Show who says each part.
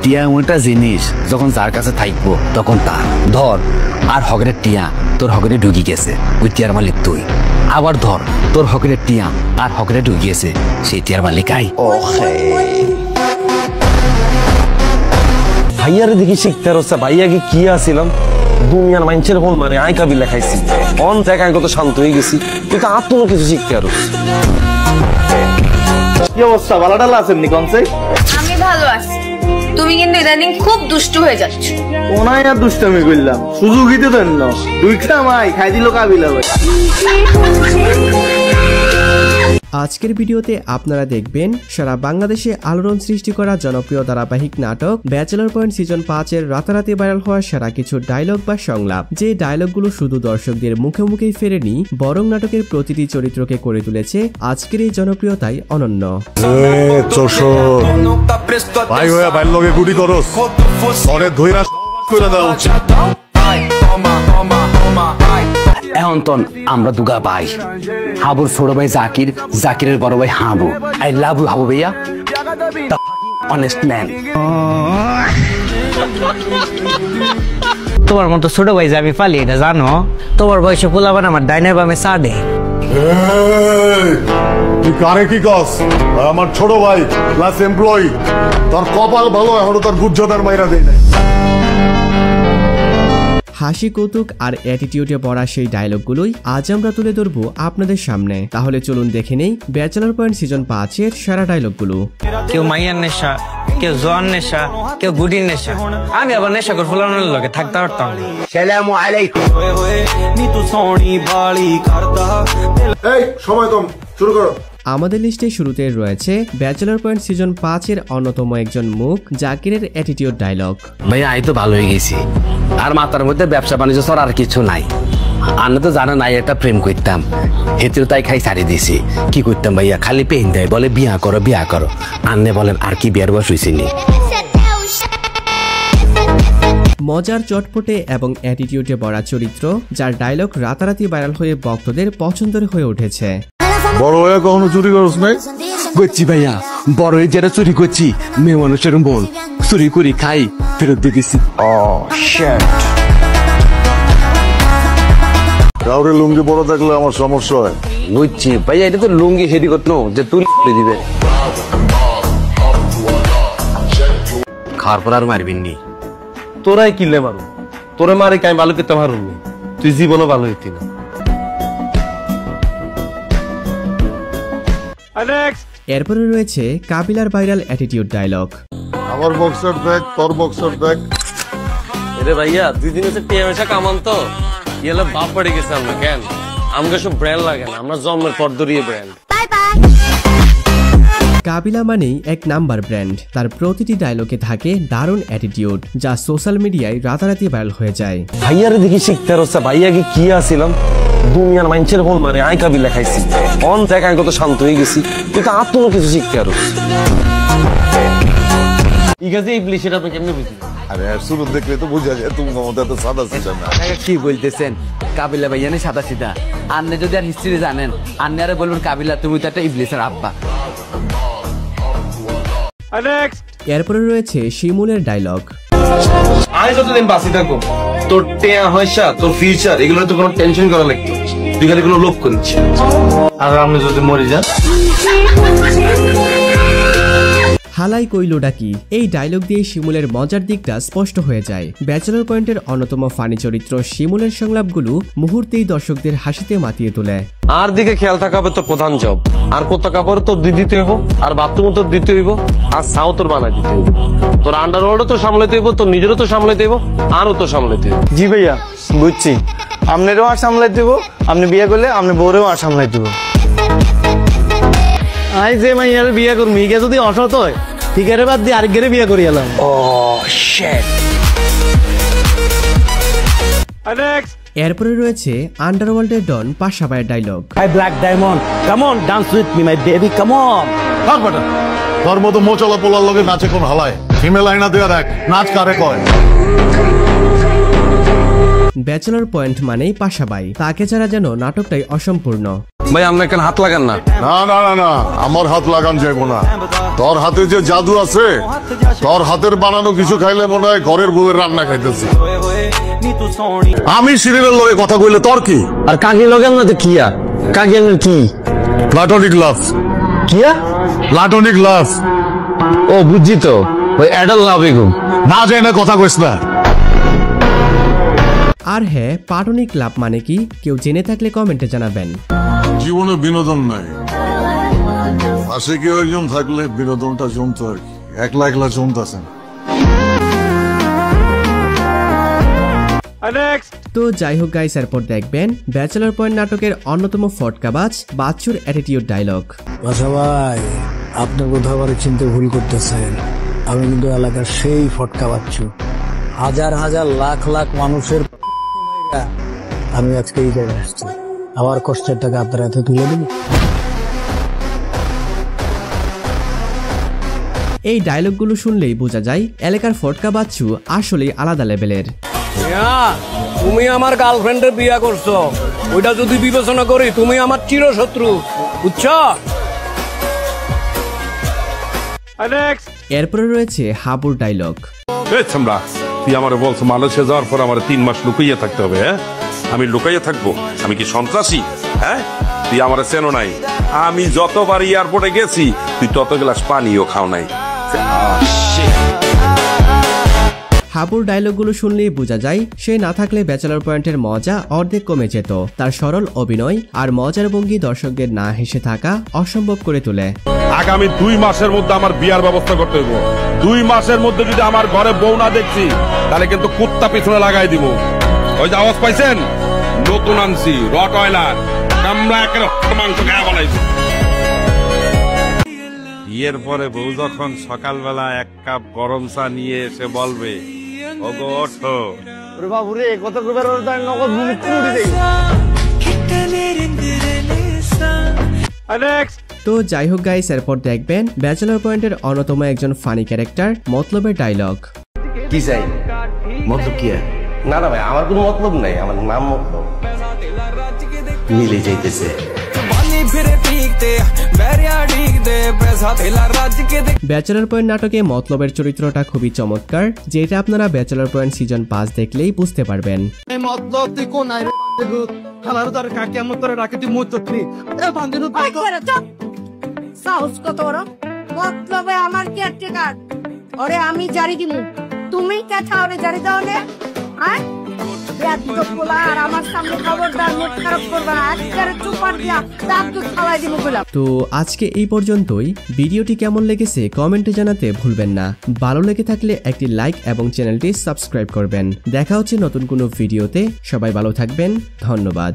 Speaker 1: টিয়া এমন একটা জিনিস যখন যার কাছে থাকবো তখন তার ধর আর হকের টিয়া তোর হকেরে ঢুকি গেছে ওই টিয়ার মালিক তুই আবার ধর তোর হকের টিয়া আর হকেরে ঢুকি গেছে সেই টিয়ার মালিক আই
Speaker 2: ভাইয়ারে দেখি শিখতে রচ্ছে ভাইয়াকে কি আসিলাম দুনিয়ার মানুষের হল মানে আই কাবিল লেখাইছি অন থেকে আমি কত শান্ত হয়ে গেছি কিন্তু আর কোনো কিছু শিখতে আরো
Speaker 3: কি অবস্থা ভালোটা আছেন নি কনসে
Speaker 4: আমি ভালো আছি তুমি কিন্তু ইদানিং খুব দুষ্টু হয়ে যাচ্ছ
Speaker 3: ওনাই আর দুষ্টামি করলাম সুযোগই তো দেন না দুইটা মাই খাই দিল কাবিলা ভাই
Speaker 5: আজকের ভিডিওতে আপনারা দেখবেন সারা বাংলাদেশে আলোড়ন সৃষ্টি করা জনপ্রিয় ধারাবাহিক নাটক ব্যাচেলর পয়েন্ট সিজন 5 এর রাতারাতি ভাইরাল হওয়া সেরা কিছু ডায়লগ বা সংলাপ যে ডায়লগগুলো শুধু দর্শকদের মুখে মুখেই ফেরেনি বরং নাটকের প্রতিটি চরিত্রকে করে তুলেছে আজকের এই জনপ্রিয়তাই অনন্য।
Speaker 6: ভাই হয়ে ভাই লগে গুটি করস অনেক ধইরা করে দাও
Speaker 1: এখন তো আমরা দুগা ভাই হাবুর ছোট ভাই জাকির জাকিরের বড় ভাই Habu I love you Habu ভাইয়া অনেস্ট ম্যান
Speaker 7: তোমার মতো ছোট ভাই যাবি পালি এটা জানো তোমার বয়সে পোলাবান আমার ডাইনের বামে চা দে
Speaker 6: তুই কারে কি কস আমার ছোট ভাই প্লাস এমপ্লয়ি তোর কপাল ভালো এখনো তোর গুজ্জদার মাইরা দেয় নাই
Speaker 5: হাসি কৌতুক আর অ্যাটিটিউডে ভরা সেই ডায়লগগুলোই আজ আমরা তুলে ধরবো আপনাদের সামনে। তাহলে চলুন দেখে নেই ব্যাচেলর পয়েন্ট সিজন 5 এর সেরা ডায়লগগুলো।
Speaker 7: কেউ মাইয়ার নেশা, কেউ জোয়ান নেশা, কেউ গুডির নেশা, আমি আবার নেশা করে ফুলানোর লগে থাকতে পারতাম।
Speaker 1: আসসালামু আলাইকুম।
Speaker 6: এই সময় কম, শুরু করো।
Speaker 5: আমাদের লিস্টে শুরুতে রয়েছে ব্যাচেলর পয়েন্ট সিজন 5 এর অন্যতম একজন মুখ জাকিরের অ্যাটিটিউড ডায়লগ।
Speaker 1: ভাইয়া আমি তো ভালো হয়ে গেছি আর মাথার মধ্যে ব্যবসা বাণিজ্য ছাড়া আর কিছু নাই। আন্না তো জানা নাই একটা প্রেম করতাম হেতেও তাই খাই ছাড়ি দিছি কি করতাম ভাইয়া খালি পেন দেয় বলে বিয়া করো বিয়া করো আন্নে বলেন আর কি বিয়ার বয়স হয়েছিনি।
Speaker 5: মজার চটপটে এবং অ্যাটিটিউডে ভরা চরিত্র যার ডায়লগ রাতারাতি ভাইরাল হয়ে ভক্তদের পছন্দের হয়ে উঠেছে।
Speaker 6: বড় হয়ে কখনো চুরি করস নাই?
Speaker 1: করছি ভাইয়া বড় হয়ে যেটা চুরি করছি মেয়ে মানুষের বল চুরি করি খাই ফেরত দিয়ে দিছি।
Speaker 6: কাউরে লুঙ্গি বড় থাকলে আমার সমস্যা হয়।
Speaker 1: বুঝছি ভাইয়া এটা তো লুঙ্গি হেডি করতো যে তুই দিবে খাওয়ার পর আর মারবিন নি।
Speaker 2: তোরাই কিনলে মারু তোরে মারে আমি ভালো করতে পারুনি তুই জীবনও ভালো হইতি না।
Speaker 5: এরপরে রয়েছে কাবিলার ভাইরাল অ্যাটিটিউড ডায়লগ।
Speaker 6: আমার বক্সার দেখ তোর বক্সার দেখ।
Speaker 2: এরে ভাইয়া দুই দিন হচ্ছে টিএমএসা কামান তো ইয়েলে বাপ পড়ে গেছে আমরা কেন আমাকে সব ব্র্যান্ড লাগে না আমরা জন্মের পর ধরিয়ে ব্র্যান্ড।
Speaker 5: কাবিলা মানেই এক নাম্বার ব্র্যান্ড তার প্রতিটি ডায়লগে থাকে দারুণ অ্যাটিটিউড যা সোশ্যাল মিডিয়ায় রাতারাতি ভাইরাল হয়ে যায়।
Speaker 2: ভাইয়ারে দেখি শিখতে রচ্ছে ভাইয়াকে কি আসিলাম দুনিয়ার মানুষের হল মানে আই কাবিল লেখাইছি অন থেকে আমি কত শান্ত হয়ে গেছি কিন্তু আর কোনো কিছু শিখতে আরো ঠিক আছে এই প্লিজ সেটা আপনি কেমনে বুঝলেন?
Speaker 6: আরে শুরু দেখলে তো বোঝা যায় তুমি মমতা তো সাদা সিধা না।
Speaker 1: কি বলতেছেন কাবিলা ভাইয়া নেই সাদা সিধা আন্নে যদি আর হিস্ট্রি জানেন আন্নে আরে বলবেন কাবিলা তুমি তো একটা ইবলিসের আব্বা।
Speaker 5: এরপরে রয়েছে শিমুলের ডায়লগ।
Speaker 2: আমি যতদিন বাঁচি থাকবো তোর টেয়া হয়সা তোর ফিউচার এগুলো তো কোনো টেনশন করা লাগতো তুই খালি কোনো লোভ করিস আর আমি যদি মরে যান
Speaker 5: হালাই কইলোটা কি এই ডায়লগ দিয়ে শিমুলের মজার দিকটা স্পষ্ট হয়ে যায়। ব্যাচেলর পয়েন্টের অন্যতম ফানি চরিত্র শিমুলের সংলাপগুলো মুহূর্তেই দর্শকদের হাসিতে মাতিয়ে তোলে।
Speaker 2: আর দিকে খেয়াল থাকা হবে তোর প্রধান জব আর কোথা কাপড় তোর দিতে হইব আর বাথরুম তোর দিতে হইব আর সাও তোর বানাই দিতে হইব তোর আন্ডারওয়ার্ডও তো সামলাইতে হইব তোর নিজেরও তো সামলাইতে হইব আরও তো সামলাইতে হইব।
Speaker 3: জি ভাইয়া বুঝছি আপনারও আর সামলাই দেবো আপনি বিয়ে করলে আপনি বউরেও আর সামলাই দেবো। আই যে মাইয়ার বিয়ে করবি ইকে যদি অসৎ হয় ঠিক আছে বাদ দিয়ে আরেকজনের বিয়ে করি এলাম।
Speaker 5: এরপরে রয়েছে আন্ডারওয়ার্ল্ডের ডন পাশা ভাইয়ের dialogue.
Speaker 3: Hi black diamond come on dance with me my baby come on.
Speaker 6: তোর মতো মোচলা পোলার লগে নাচে কোন হালায় ফিমেল আইনা দেয়া দেখ নাচ কারে কয়।
Speaker 5: ব্যাচেলর পয়েন্ট মানেই পাশাবাই তাকে ছাড়া যেন নাটকটাই অসম্পূর্ণ।
Speaker 2: ভাই আপনি কেন হাত লাগান না?
Speaker 6: না না না না, আমার হাত লাগান যাইব না। তোর হাতে যে জাদু আছে, তোর হাতের বানানো কিছু খাইলে মনে হয় ঘরের বউয়ের রান্না খাইতেছি। আমি সিরিয়ালের লগে কথা কইলে তোর কি?
Speaker 2: আর কাকি লগেন না তো কিয়া? কাকিয়ানের কি?
Speaker 6: প্লাটোনিক লাভ।
Speaker 2: কিয়া?
Speaker 6: প্লাটোনিক লাভ।
Speaker 2: ও বুঝছি তো, ওই অ্যাডাল লাভ এগুম।
Speaker 6: না যায় না কথা কইস না।
Speaker 5: আর হ্যাঁ, প্লাটোনিক লাভ মানে কি কেউ জেনে থাকলে কমেন্টে জানাবেন।
Speaker 6: জীবনে বিনোদন নাই, পাশে কেউ একজন থাকলে বিনোদনটা জমতো আর কি। একলা একলা জমতেছে।
Speaker 5: তো যাই হোক গাইস, এরপর দেখবেন ব্যাচেলর পয়েন্ট নাটকের অন্যতম ফটকাবাজ বাচ্চুর অ্যাটিটিউড ডায়লগ।
Speaker 8: বাছা ভাই, আপনি কোথাও আবার চিনতে ভুল করতেছেন। আমি কিন্তু এলাকার সেই ফটকা বাচ্চু, হাজার হাজার লাখ লাখ মানুষের আমি আজকে এই জায়গায় আসছি। আমার কষ্টের টাকা আপনার হাতে তুলে দিন।
Speaker 5: এই ডায়লগগুলো শুনলেই বোঝা যায় এলাকার ফটকা বাচ্চু আসলেই আলাদা লেভেলের।
Speaker 9: তুমি আমার গার্লফ্রেন্ডের বিয়া করছো, ওইটা যদি বিবেচনা করি তুমি আমার চিরশত্রু, বুঝছো?
Speaker 5: এরপরে রয়েছে হাবুর ডায়লগ।
Speaker 10: তুই আমার বলছো মালয়েশিয়া যাওয়ার পর আমার 3 মাস লুকাইয়া থাকতে হবে? হ্যাঁ, আমি লুকাইয়া থাকবো? আমি কি সন্ত্রাসী? হ্যাঁ, তুই আমার চেনো নাই। আমি যতবার এয়ারপোর্টে গেছি তুই তত গ্লাস পানিও খাও নাই।
Speaker 5: হাবুর ডায়লগগুলো শুনলেই বোঝা যায় সে না থাকলে ব্যাচেলর পয়েন্টের মজা অর্ধেক কমে যেত। তার সরল অভিনয় আর মজার ভঙ্গি দর্শকদের না হেসে থাকা অসম্ভব করে তোলে।
Speaker 10: আগামী 2 মাসের মধ্যে আমার বিয়ার ব্যবস্থা করতে হইব। 2 মাসের মধ্যে যদি আমার ঘরে বউ না দেখছি তাহলে কিন্তু কুত্তা পিছনে লাগাই দিব। ওই যে আওয়াজ পাইছেন, নতুন আনছি রট অয়লার, কামড়া একের মাংস খাওয়া বানাইছি। বিয়ের পরে বউ যখন সকালবেলা 1 কাপ গরম চা নিয়ে এসে বলবে, ওগো ওঠো,
Speaker 3: বাবুরে কত কবার নগদ ভূমি করে দেই।
Speaker 5: তো যাই হোক গাইস, এরপর দেখবেন ব্যাচেলর পয়েন্টের অন্যতম একজন ফানি ক্যারেক্টার মতলবের ডায়লগ।
Speaker 1: কি চাই? মতলব কি? না না ভাই, আমার কোনো মতলব নাই, আমার নাম মতলব। মিলে যাইতেছে।
Speaker 5: ব্যাচেলর পয়েন্ট নাটকে মতলবের চরিত্রটা খুবই চমৎকার, যেটা আপনারা ব্যাচেলর পয়েন্ট সিজন 5 দেখলেই বুঝতে পারবেন।
Speaker 4: আমি জারি দিব, তুমি কথা ওরে জারি দাও না।
Speaker 5: তো আজকে এই পর্যন্তই। ভিডিওটি কেমন লেগেছে কমেন্টে জানাতে ভুলবেন না। ভালো লেগে থাকলে একটি লাইক এবং চ্যানেলটি সাবস্ক্রাইব করবেন। দেখা হচ্ছে নতুন কোনো ভিডিওতে। সবাই ভালো থাকবেন, ধন্যবাদ।